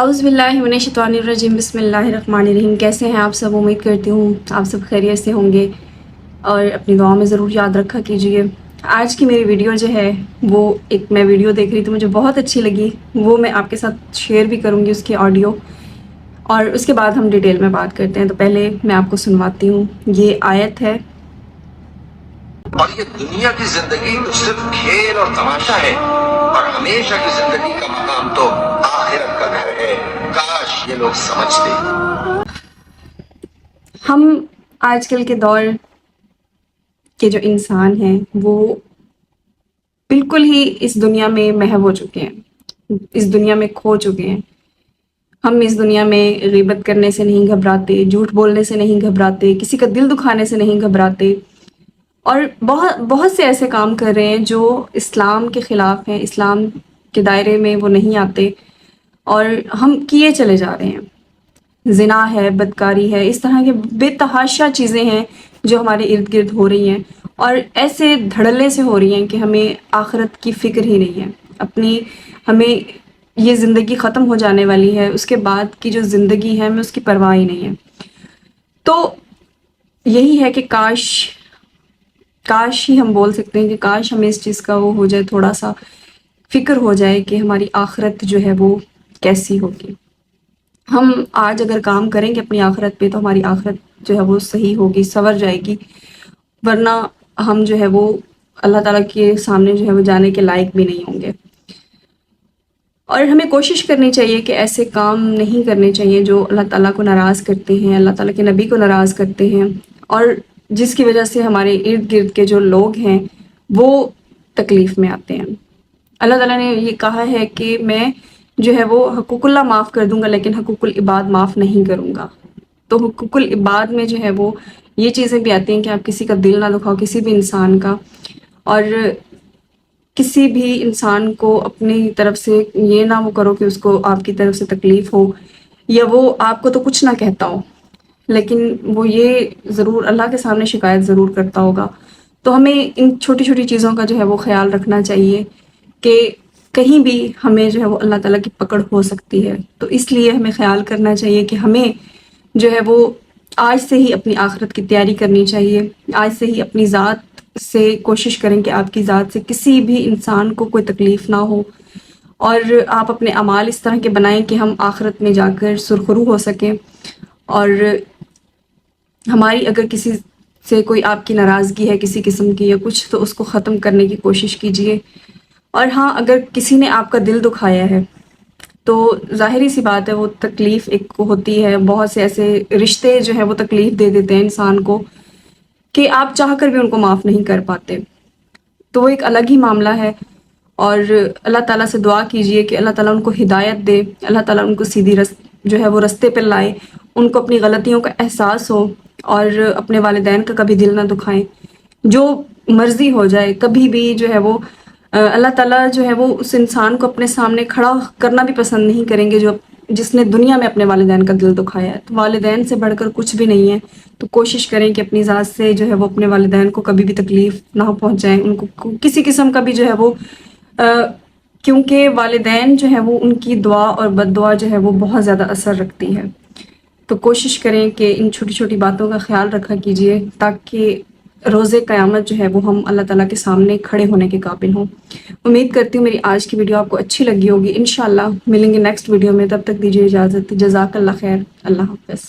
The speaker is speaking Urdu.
اعوذ باللہ من الشیطان الرجیم، بسم اللہ الرحمن الرحیم۔ کیسے ہیں آپ سب؟ امید کرتی ہوں آپ سب خیریت سے ہوں گے اور اپنی دعاؤں میں ضرور یاد رکھا کیجئے۔ آج کی میری ویڈیو جو ہے وہ میں ویڈیو دیکھ رہی تھی، مجھے بہت اچھی لگی، وہ میں آپ کے ساتھ شیئر بھی کروں گی اس کی آڈیو، اور اس کے بعد ہم ڈیٹیل میں بات کرتے ہیں۔ تو پہلے میں آپ کو سنواتی ہوں، یہ آیت ہے: اور یہ دنیا کی زندگی تو صرف کھیل اور تماشا ہے، اور ہمیشہ کی زندگی کا مقام تو آخرت کا گھر ہے۔ کاش یہ لوگ سمجھتے۔ ہم آج کل کے دور کے جو انسان ہیں وہ بالکل ہی اس دنیا میں محو ہو چکے ہیں، اس دنیا میں کھو چکے ہیں۔ ہم اس دنیا میں غیبت کرنے سے نہیں گھبراتے، جھوٹ بولنے سے نہیں گھبراتے، کسی کا دل دکھانے سے نہیں گھبراتے، اور بہت سے ایسے کام کر رہے ہیں جو اسلام کے خلاف ہیں، اسلام کے دائرے میں وہ نہیں آتے، اور ہم کیے چلے جا رہے ہیں۔ زنا ہے، بدکاری ہے، اس طرح کے بے تحاشا چیزیں ہیں جو ہمارے ارد گرد ہو رہی ہیں، اور ایسے دھڑلے سے ہو رہی ہیں کہ ہمیں آخرت کی فکر ہی نہیں ہے۔ ہمیں یہ زندگی ختم ہو جانے والی ہے، اس کے بعد کی جو زندگی ہے ہمیں اس کی پرواہ ہی نہیں ہے۔ تو یہی ہے کہ کاش ہی ہم بول سکتے ہیں کہ کاش ہمیں اس چیز کا وہ ہو جائے، تھوڑا سا فکر ہو جائے کہ ہماری آخرت جو ہے وہ کیسی ہوگی۔ ہم آج اگر کام کریں گے اپنی آخرت پہ تو ہماری آخرت جو ہے وہ صحیح ہوگی، سنور جائے گی، ورنہ ہم جو ہے وہ اللہ تعالیٰ کے سامنے جو ہے وہ جانے کے لائق بھی نہیں ہوں گے۔ اور ہمیں کوشش کرنی چاہیے کہ ایسے کام نہیں کرنے چاہیے جو اللہ تعالیٰ کو ناراض کرتے ہیں، اللہ تعالیٰ کے نبی کو ناراض کرتے ہیں، اور جس کی وجہ سے ہمارے ارد گرد کے جو لوگ ہیں وہ تکلیف میں آتے ہیں۔ اللہ تعالیٰ نے یہ کہا ہے کہ میں جو ہے وہ حقوق اللہ معاف کر دوں گا لیکن حقوق العباد معاف نہیں کروں گا۔ تو حقوق العباد میں جو ہے وہ یہ چیزیں بھی آتی ہیں کہ آپ کسی کا دل نہ دکھاؤ، کسی بھی انسان کا، اور کسی بھی انسان کو اپنی طرف سے یہ نہ وہ کرو کہ اس کو آپ کی طرف سے تکلیف ہو، یا وہ آپ کو تو کچھ نہ کہتا ہو لیکن وہ یہ ضرور اللہ کے سامنے شکایت ضرور کرتا ہوگا۔ تو ہمیں ان چھوٹی چھوٹی چیزوں کا جو ہے وہ خیال رکھنا چاہیے کہ کہیں بھی ہمیں جو ہے وہ اللہ تعالیٰ کی پکڑ ہو سکتی ہے۔ تو اس لیے ہمیں خیال کرنا چاہیے کہ ہمیں جو ہے وہ آج سے ہی اپنی آخرت کی تیاری کرنی چاہیے، آج سے ہی اپنی ذات سے کوشش کریں کہ آپ کی ذات سے کسی بھی انسان کو کوئی تکلیف نہ ہو، اور آپ اپنے اعمال اس طرح کے بنائیں کہ ہم آخرت میں جا کر سرخرو ہو سکیں، اور ہماری اگر کسی سے کوئی آپ کی ناراضگی ہے کسی قسم کی یا کچھ، تو اس کو ختم کرنے کی کوشش کیجیے۔ اور ہاں، اگر کسی نے آپ کا دل دکھایا ہے تو ظاہری سی بات ہے وہ تکلیف ایک ہوتی ہے، بہت سے ایسے رشتے جو ہیں وہ تکلیف دے دیتے ہیں انسان کو کہ آپ چاہ کر بھی ان کو معاف نہیں کر پاتے، تو وہ ایک الگ ہی معاملہ ہے۔ اور اللہ تعالیٰ سے دعا کیجئے کہ اللہ تعالیٰ ان کو ہدایت دے، اللہ تعالیٰ ان کو سیدھی جو ہے وہ رستے پر لائے، ان کو اپنی غلطیوں کا احساس ہو، اور اپنے والدین کا کبھی دل نہ دکھائیں۔ جو مرضی ہو جائے، کبھی بھی جو ہے وہ اللہ تعالیٰ جو ہے وہ اس انسان کو اپنے سامنے کھڑا کرنا بھی پسند نہیں کریں گے جس نے دنیا میں اپنے والدین کا دل دکھایا ہے۔ تو والدین سے بڑھ کر کچھ بھی نہیں ہے، تو کوشش کریں کہ اپنی ذات سے جو ہے وہ اپنے والدین کو کبھی بھی تکلیف نہ پہنچائیں، ان کو کسی قسم کا بھی جو ہے وہ کیونکہ والدین جو ہے وہ ان کی دعا اور بد دعا جو ہے وہ بہت زیادہ اثر رکھتی ہے۔ تو کوشش کریں کہ ان چھوٹی چھوٹی باتوں کا خیال رکھا کیجئے تاکہ روز قیامت جو ہے وہ ہم اللہ تعالیٰ کے سامنے کھڑے ہونے کے قابل ہوں۔ امید کرتی ہوں میری آج کی ویڈیو آپ کو اچھی لگی ہوگی۔ انشاءاللہ ملیں گے نیکسٹ ویڈیو میں، تب تک دیجیے اجازت۔ جزاک اللہ خیر، اللہ حافظ۔